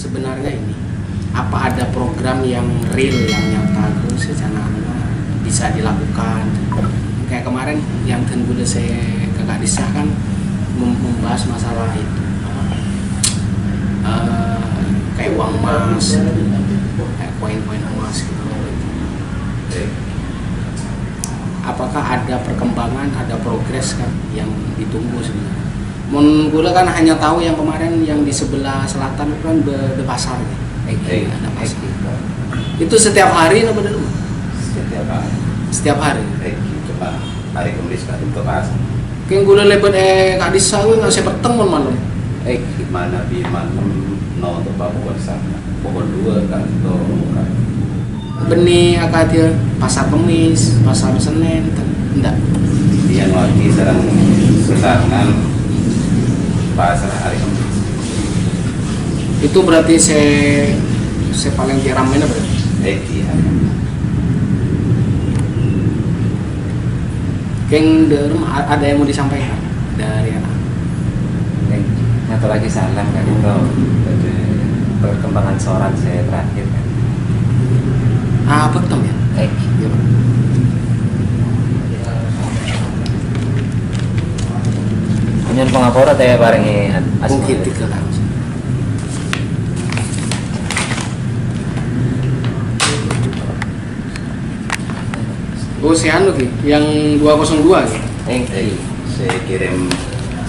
sebenarnya ini, apa ada program yang real yang nyata terus secara bisa dilakukan. Kayak kemarin yang Tenggule saya kakak Disa kan membahas masalah itu kayak uang emas, kayak koin-koin emas gitu. Apakah ada perkembangan, ada progres kan yang ditunggu sebenarnya? Gula kan hanya tahu yang kemarin yang di sebelah selatan itu kan di pasar gitu. Ada pasar. Itu setiap hari apa dulu? Setiap hari. Setiap hari. Coba hari Kamis kan ke pasar. Kayak gula lebat Kak Disa gue nggak saya pertemuan malam. Gimana bi malam no untuk bawa sana. Pokok dua kan tuh kan. Benih akadia pasar Kamis, pasar Senin, enggak. Yang lagi sedangkan pasar hari Kamis. Itu berarti saya paling ramainya berarti. Iya. Keng ada yang mau disampaikan dari anak? Atau lagi salam kan itu perkembangan soran saya terakhir kan. Betul ya? Iya, Pak. Ini pengapora saya barengi Mungkin tiga tahun. Oh, si anu Ki, yang 202 Ki. Saya kirim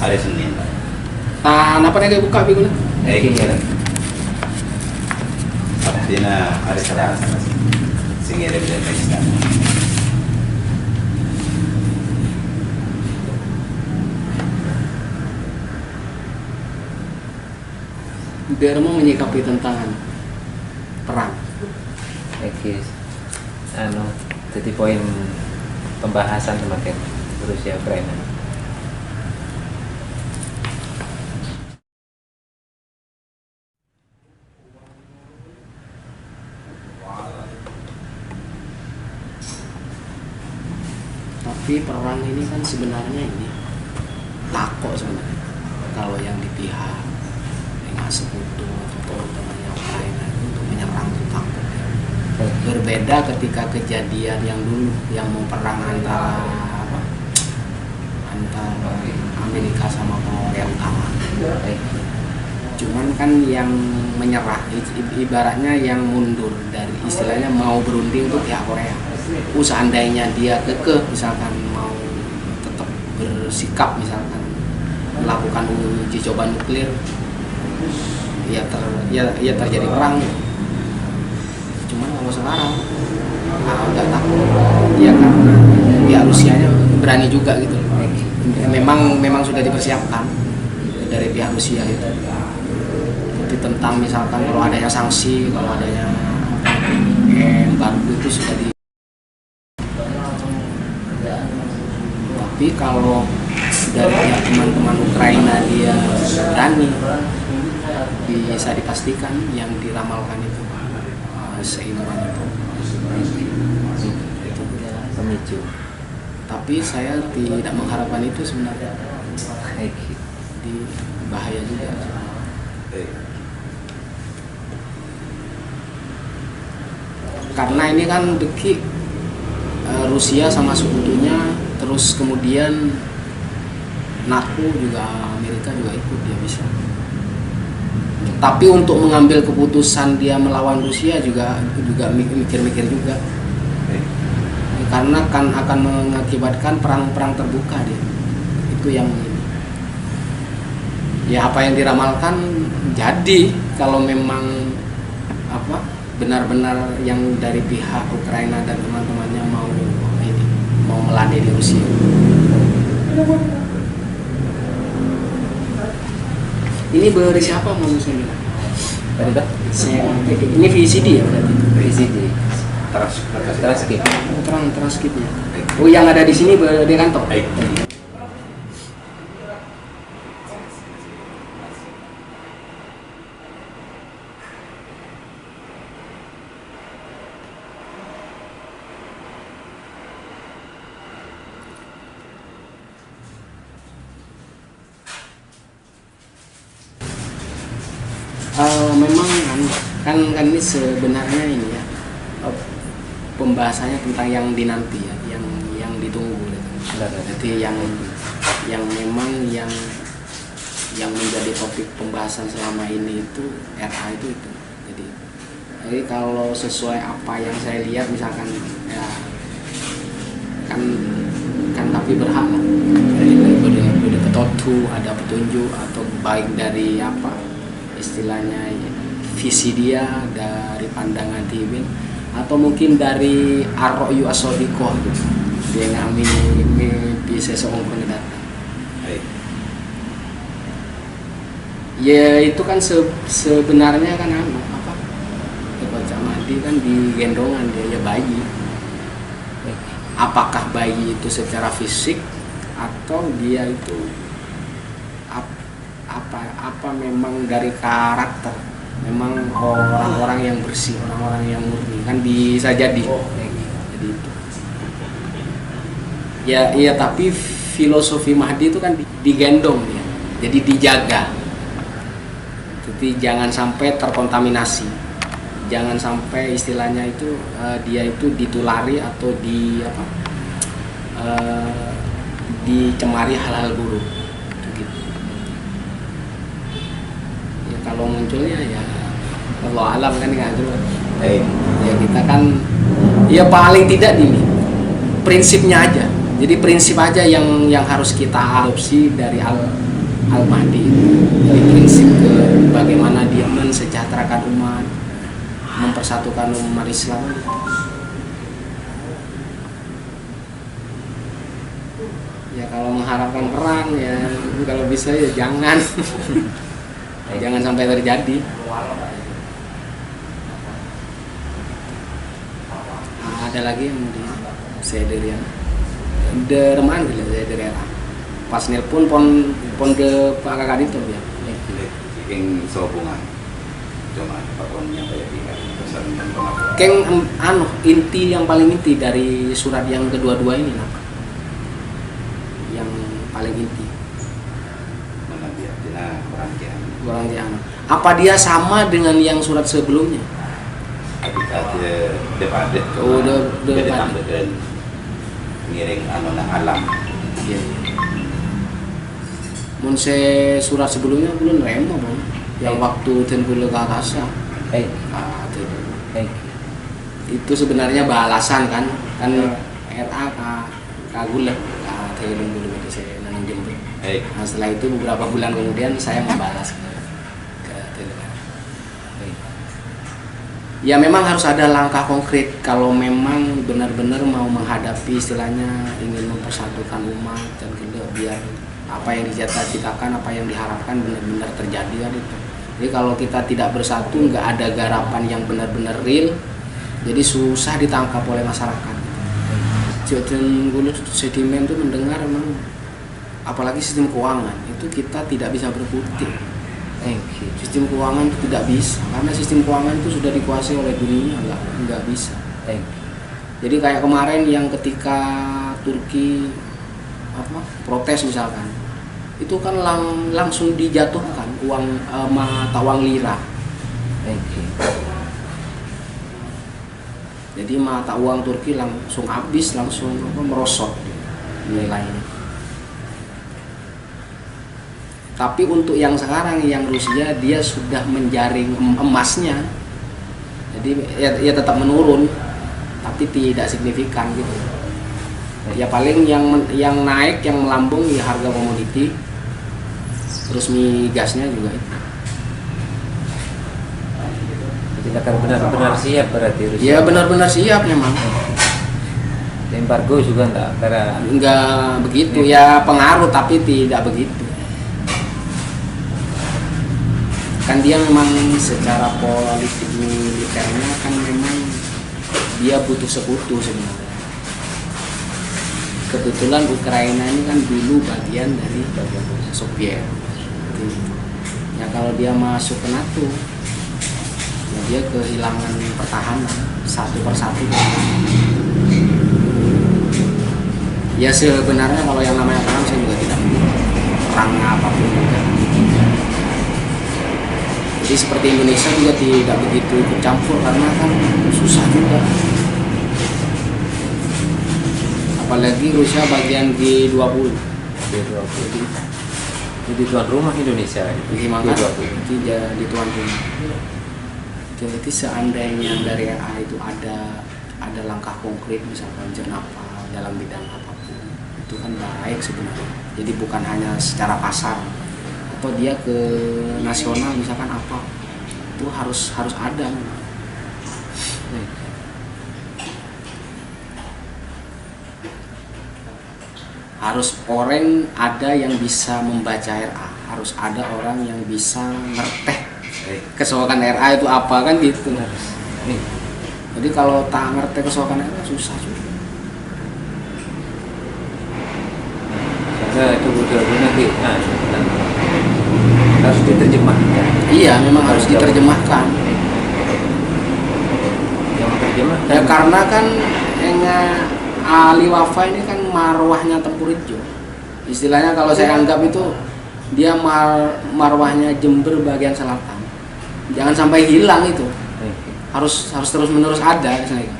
hari Senin. Apa nih buka bingungnya? Artinya hari Selasa. Saya ngirim dari istana. Biar mau menyikapi tentang perang. Jadi poin pembahasan semakin Rusia Ukraina. Tapi perang ini kan sebenarnya ini takut sebenarnya. Kalau yang di pihak dengan sekutu atau temannya Ukraina untuk menyerang itu takut. Berbeda ketika kejadian yang dulu yang mau perang antara Amerika sama Korea Utara. Cuman kan yang menyerah ibaratnya yang mundur dari istilahnya mau berunding itu pihak Korea. Seandainya dia kekeh misalkan mau tetap bersikap misalkan melakukan uji coba nuklir ya terjadi perang. Cuman kalau sekarang udah takut ya karena ya Rusianya berani juga gitu. Memang sudah dipersiapkan dari pihak Rusia itu. Jadi tentang misalkan kalau adanya sanksi, kalau adanya embargo itu sudah di. Tapi kalau dari pihak teman-teman Ukraina dia berani, bisa dipastikan yang diramalkan itu seimbang itu Pemicu. Tapi saya tidak mengharapkan itu sebenarnya. Di bahaya juga. Karena ini kan deki Rusia sama sekutunya, terus kemudian NATO juga Amerika juga ikut dia bisa. Tapi untuk mengambil keputusan dia melawan Rusia juga mikir-mikir juga. Karena kan akan mengakibatkan perang terbuka dia. Itu yang ya apa yang diramalkan jadi kalau memang benar-benar yang dari pihak Ukraina dan teman-temannya mau meladeni Rusia. Ini dari siapa mau misalnya? Ini VCD ya berarti? VCD. Transkip. Transkipnya. Oh yang ada di sini di kantor? Memang kan ini sebenarnya ini ya, pembahasannya tentang yang dinanti ya, yang ditunggu gitu. Jadi yang memang yang menjadi topik pembahasan selama ini itu RA itu. Jadi kalau sesuai apa yang saya lihat misalkan ya kan tapi berhak lah. Dari petunjuk, ada petunjuk atau baik dari apa istilahnya visi dia dari pandangan Tibin atau mungkin dari ar-ra'yu as-shadiqah gitu. Dia ngambil mimpi seseorang yang datang. Ya itu kan sebenarnya kan apa? Cak Mahdi kan digendongan dia ya bayi. Apakah bayi itu secara fisik atau dia itu apa memang dari karakter, memang orang-orang yang bersih, orang-orang yang murni kan bisa jadi. Jadi itu. Ya iya, tapi filosofi Mahdi itu kan digendong ya. Jadi dijaga. Jadi jangan sampai terkontaminasi. Jangan sampai istilahnya itu dia itu ditulari atau dicemari hal-hal buruk gitu. Ya kalau munculnya ya Allah alam kan nggak jelas. Ya kita kan ya paling tidak ini prinsipnya aja. Jadi prinsip aja yang harus kita adopsi dari Al-Mahdi. Jadi prinsip bagaimana dia mensejahterakan umat, mempersatukan umat Islam. Ya kalau mengharapkan perang ya kalau bisa ya jangan. Jangan sampai terjadi. Ada lagi yang di saya dari reman gitu saya dari pas nelpon pon ke Pak Kakak itu ya. Yang sehubungan cuma pakonnya kayak pesan pengakuan. Keng inti yang paling inti dari surat yang kedua-dua ini apa? Yang paling inti. Mana dia? Orang Tiana. Apa dia sama dengan yang surat sebelumnya? Ada depan. Oh, depan ngiring alam. Iya. Mun surat sebelumnya belum remo bang. Yang waktu tenggul ke akasa. Itu sebenarnya balasan kan RA kagul lah. Tenggul dulu saya nanti jemput. Nah, setelah itu beberapa bulan kemudian saya membalas ke Telegram. Ya memang harus ada langkah konkret kalau memang benar-benar mau menghadapi istilahnya ingin mempersatukan umat dan biar apa yang dicita-citakan, apa yang diharapkan benar-benar terjadi kan itu. Jadi kalau kita tidak bersatu, nggak ada garapan yang benar-benar real, jadi susah ditangkap oleh masyarakat. Jadi dulu sedimen itu mendengar memang, apalagi sistem keuangan itu kita tidak bisa berkutik. Sistem keuangan itu tidak bisa karena sistem keuangan itu sudah dikuasai oleh dunia, nggak bisa. Jadi kayak kemarin yang ketika Turki protes misalkan, itu kan langsung dijatuhkan mata uang lira. Jadi mata uang Turki langsung habis, langsung merosot nilainya. Tapi untuk yang sekarang yang Rusia dia sudah menjaring emasnya, jadi ya tetap menurun, tapi tidak signifikan gitu. Ya paling yang naik, yang melambung ya harga komoditi, terus migasnya juga itu. Jadi akan benar-benar siap berarti Rusia. Ya benar-benar siap memang. Embargo juga enggak begitu ya, pengaruh tapi tidak begitu. Kan dia memang secara politik militernya kan memang dia butuh sekutu sebenarnya. Kebetulan Ukraina ini kan dulu bagian dari Soviet. Ya kalau dia masuk ke NATO, ya dia kehilangan pertahanan satu persatu. Ya sebenarnya kalau yang namanya perang saya juga tidak perang apapun juga. Jadi seperti Indonesia juga tidak begitu ikut campur karena kan susah juga. Apalagi Rusia bagian G20. Jadi tuan rumah Indonesia. Jadi makanya jadi tuan rumah. Jadi seandainya dari RA itu ada langkah konkret misalkan jenapa dalam bidang apapun, itu kan baik sebenarnya. Jadi bukan hanya secara pasar atau dia ke nasional misalkan apa, itu harus ada. Harus orang ada yang bisa membaca RA, harus ada orang yang bisa ngerteh kesewakan RA itu apa kan gitu. Jadi kalau tak ngerti kesewakan RA susah juga. Karena itu betul-betul nanti harus diterjemahkan. Iya, memang harus diterjemahkan. Yang terjemahkan. Ya karena kan Ali Wafa ini kan marwahnya Tempurjo. Istilahnya kalau saya anggap itu dia marwahnya Jember bagian selatan. Jangan sampai hilang itu. Harus terus menerus ada misalnya.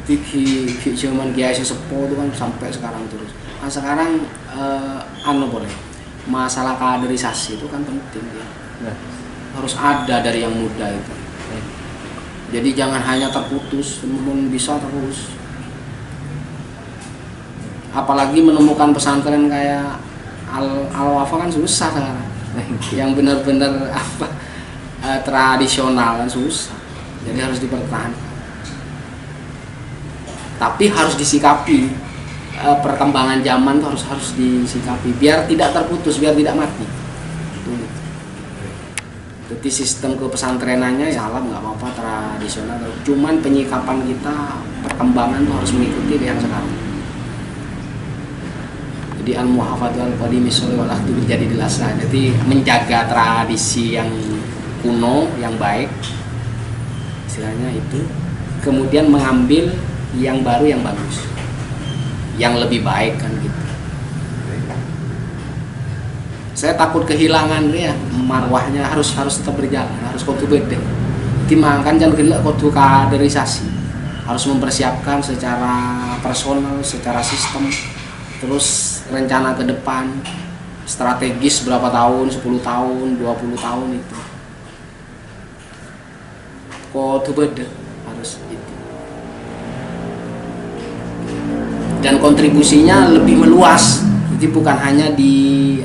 Jadi ki zaman Kiai Sesepuh itu kan sampai sekarang terus. Nah sekarang boleh. Masalah kaderisasi itu kan penting ya. Harus ada dari yang muda itu. Jadi jangan hanya terputus, namun bisa terus. Apalagi menemukan pesantren kayak Al-Wafa kan susah sekarang. Yang benar-benar tradisional kan susah. Jadi harus dipertahankan. Tapi harus disikapi, perkembangan zaman itu harus disikapi biar tidak terputus, biar tidak mati. Jadi sistem kepesantrenannya ya alam nggak apa-apa tradisional, cuman penyikapan kita perkembangan tuh harus mengikuti yang sekarang. Jadi al-muhafadzah al-qadim itu menjadi dilasa. Jadi menjaga tradisi yang kuno, yang baik, istilahnya itu, kemudian mengambil yang baru, yang bagus, yang lebih baik kan gitu. Saya takut kehilangan ya, marwahnya harus tetap berjalan, harus kudu beda. Timangkan jangan gelak kudu kaderisasi. Harus mempersiapkan secara personal, secara sistem, terus rencana ke depan, strategis berapa tahun, 10 tahun, 20 tahun itu. Kudu beda, harus itu. Dan kontribusinya lebih meluas. Jadi bukan hanya di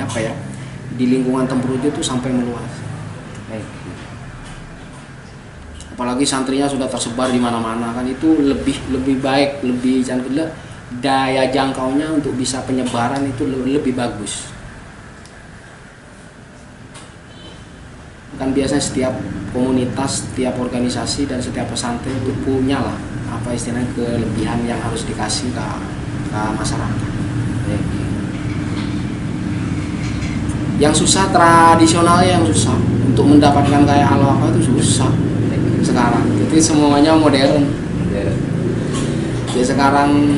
di lingkungan Tempurjo itu sampai meluas. Apalagi santrinya sudah tersebar di mana-mana kan, itu lebih baik, lebih canggih, daya jangkaunya untuk bisa penyebaran itu lebih bagus. Kan biasanya setiap komunitas, setiap organisasi dan setiap pesantren itu punya lah apa istilahnya kelebihan yang harus dikasih ke masyarakat. Yang susah tradisionalnya, yang susah untuk mendapatkan kayak Al-Wafa itu susah sekarang. Jadi semuanya modern. Jadi sekarang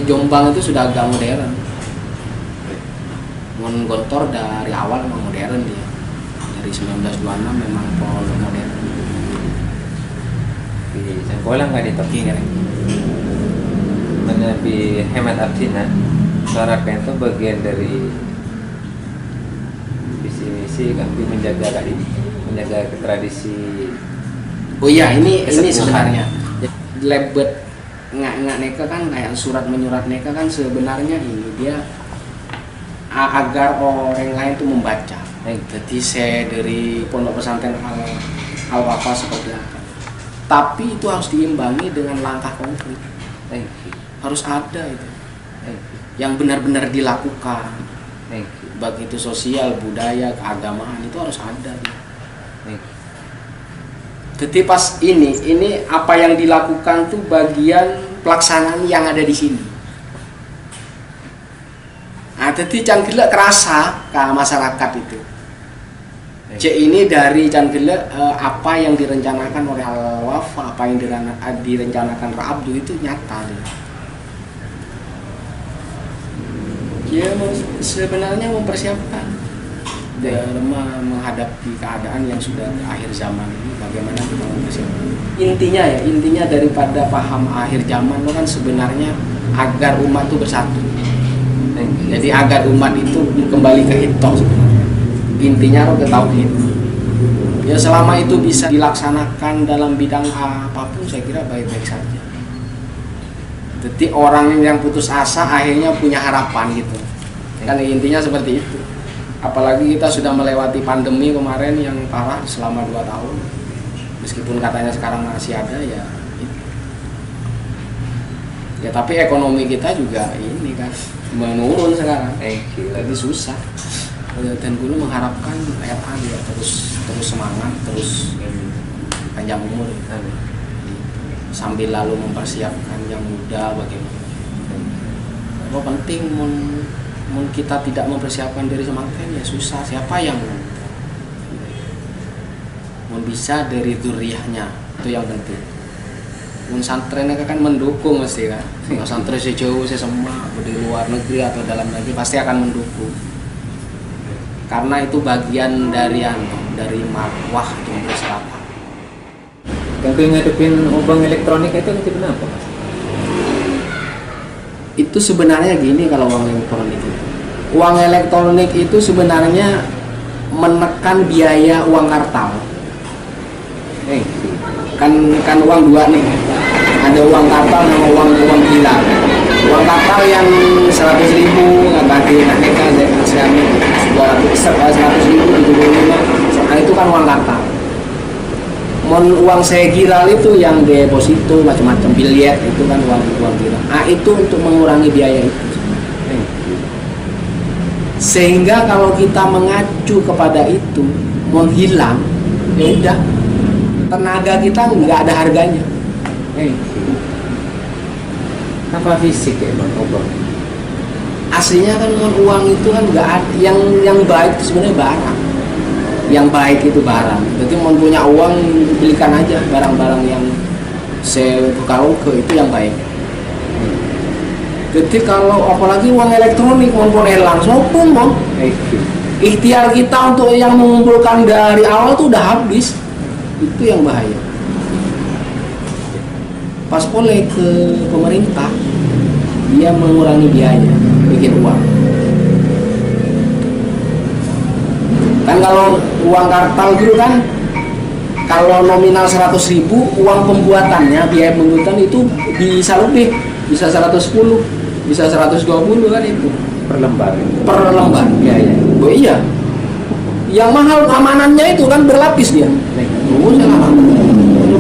Jombang itu sudah agak modern. Gontor dari awal memang modern dia. Dari 1926 memang modern. Di Sengkolang nggak ditoki kan? Mana di hemat absina suara itu bagian dari visi kami menjaga tradisi. Oh iya, ini sebenarnya lebet nggak neka kan kayak surat menyurat neka kan sebenarnya ini dia agar orang lain tuh membaca. Jadi saya dari pondok pesantren Al-Wafa seperti apa. Tapi itu harus diimbangi dengan langkah konkret. Harus ada itu yang benar-benar dilakukan. Baik itu sosial, budaya, keagamaan itu harus ada. Jadi pas ini apa yang dilakukan tuh bagian pelaksanaan yang ada di sini. Nah, jadi canggila kerasa ke masyarakat itu. Ini dari canggila apa yang direncanakan oleh Al-Wafa, apa yang direncanakan Ra Abdu itu nyata. Ya sebenarnya mempersiapkan dalam menghadapi keadaan yang sudah akhir zaman ini, bagaimana kita mempersiapkan. Intinya daripada paham akhir zaman itu kan sebenarnya agar umat itu bersatu. Jadi agar umat itu kembali ke hitoh sebenarnya. Intinya harus ke tauhid. Ya selama itu bisa dilaksanakan dalam bidang apapun, saya kira baik-baik saja. Jadi orang yang putus asa akhirnya punya harapan gitu. Kan intinya seperti itu. Apalagi kita sudah melewati pandemi kemarin yang parah selama 2 tahun. Meskipun katanya sekarang masih ada ya. Ya tapi ekonomi kita juga ini kan menurun sekarang. Jadi susah. Dan guru mengharapkan RA ya terus semangat, terus panjang umur. Sambil lalu mempersiapkan yang muda bagaimana. Apa penting kita tidak mempersiapkan diri semakin ya susah. Siapa yang bisa dari duriahnya, itu yang penting. Santren kan mendukung mesti kan. Santren sejauh sesama di luar negeri atau dalam negeri pasti akan mendukung. Karena itu bagian dari marwah Jember Selatan. Tentu ngadepin uang elektronik itu kenapa? Itu sebenarnya gini kalau uang elektronik itu. Uang elektronik itu sebenarnya menekan biaya uang kartal. Kan uang dua nih. Ada uang kartal sama uang gila. Uang kartal yang 100.000 tadi naneka sekarang 100.000 75. Nah itu kan uang kartal. Uang segiral itu yang deposito macam-macam biliet itu kan uang giral. Nah itu untuk mengurangi biaya itu. Sehingga kalau kita mengacu kepada itu menghilang, ya udah tenaga kita nggak ada harganya. Apa fisik ya bang? Aslinya kan uang itu kan nggak ada, yang baik itu sebenarnya barang. Yang baik itu barang. Jadi mau punya uang belikan aja barang-barang yang kalau itu yang baik. Jadi kalau apalagi uang elektronik mau elang sopun mau ikhtiar kita untuk yang mengumpulkan dari awal tuh udah habis. Itu yang bahaya. Pas boleh ke pemerintah dia mengurangi biaya bikin uang. Kan kalau uang kartal gitu kan kalau nominal 100.000 uang pembuatannya biaya pembuatan itu bisa lebih, bisa 110, bisa 120 kan itu per lembar biaya. Oh iya, yang mahal amanannya itu kan berlapis dia. Salah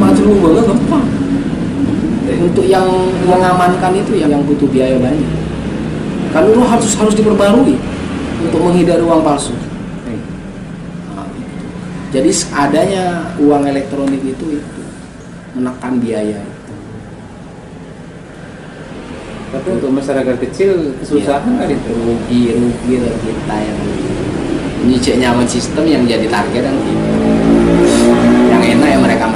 macam banget gampang. Untuk yang mengamankan itu yang butuh biaya banyak. Kan itu harus diperbarui untuk menghindari uang palsu. Jadi adanya uang elektronik itu menekan biaya itu. Tapi untuk masyarakat kecil kesusahan kan itu rugi kita yang nyicik nyaman sistem yang jadi target kan kita. Yang enak ya mereka.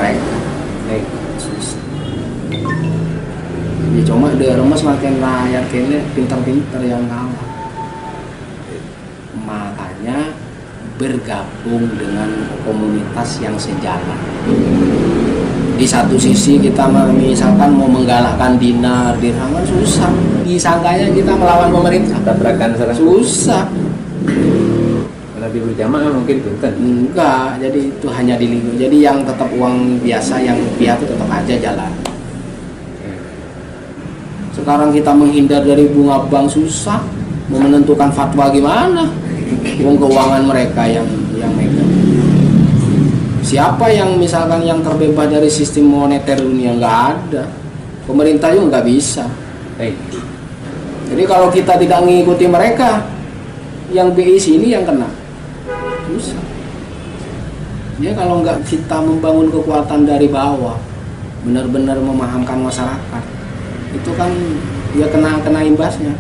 Ya cuma dia remes makin rakyat kene pintar-pintar yang kalah. Makanya bergabung dengan komunitas yang sejalan. Di satu sisi kita misalkan mau menggalakkan dinar, dirham kan susah. Disangkanya kita melawan pemerintah. Tabrakan susah. Lebih berjamaah mungkin bukan? Enggak, jadi itu hanya di lingkungan. Jadi yang tetap uang biasa yang rupiah itu tetap aja jalan. Sekarang kita menghindar dari bunga bank susah. Mau menentukan fatwa gimana? Uang keuangan mereka yang megang. Siapa yang misalkan yang terbebas dari sistem moneter dunia? Nggak ada. Pemerintah juga nggak bisa. Jadi kalau kita tidak mengikuti mereka, yang BI sini yang kena. Susah. Ya kalau nggak kita membangun kekuatan dari bawah, benar-benar memahamkan masyarakat, itu kan dia kena imbasnya.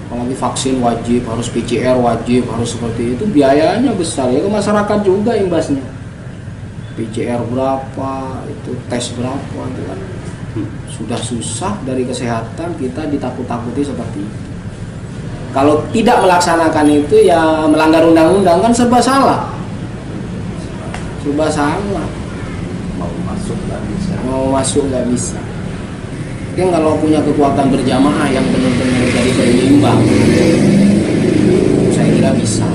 Apalagi vaksin wajib, harus PCR wajib, harus seperti itu, biayanya besar ya ke masyarakat juga imbasnya. PCR berapa, itu tes berapa, itu kan Sudah susah dari kesehatan kita ditakut-takuti seperti itu. Kalau tidak melaksanakan itu ya melanggar undang-undang, kan serba salah. Serba salah. Mau masuk nggak bisa. Mau masuk nggak bisa. Mungkin kalau punya kekuatan berjamaah yang benar-benar jadi penyeimbang, saya kira bisa.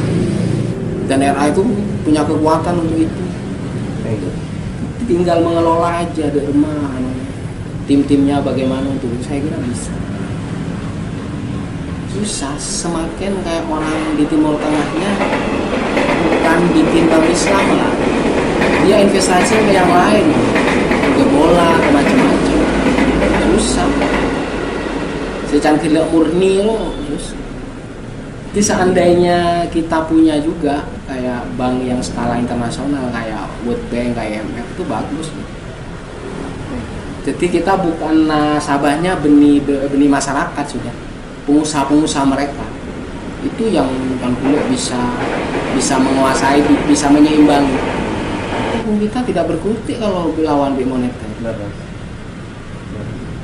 Dan RA itu punya kekuatan untuk itu. Tinggal mengelola aja di rumah, tim-timnya bagaimana untuk itu, saya kira bisa. Susah, semakin kayak orang di Timur Tengahnya bukan bikin bank Islam lah, dia investasi ke yang lain, ke bola, ke macam-macam. Susah. Secangkir murni loh, susah. Jadi seandainya kita punya juga kayak bank yang skala internasional kayak World Bank, kayak IMF, itu bagus. Jadi kita bukan nasabahnya benih masyarakat sudah, pengusaha-pengusaha mereka itu yang dulu bisa menguasai, bisa menyeimbangi. Kita tidak berkutik kalau lawan bi moneter.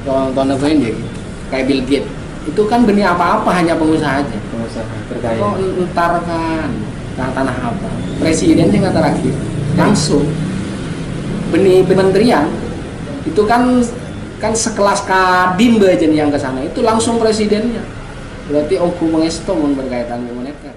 Tahun ini dia gitu. Kayak Bill Gates itu kan benih apa-apa hanya pengusaha aja. Pengusaha terkaya. Kok ntar kan tanah apa? Presiden yang terakhir langsung benih kementerian itu kan sekelas Kadin bajen yang ke sana itu langsung presidennya. Berarti aku mengesto berkaitan dengan moneter.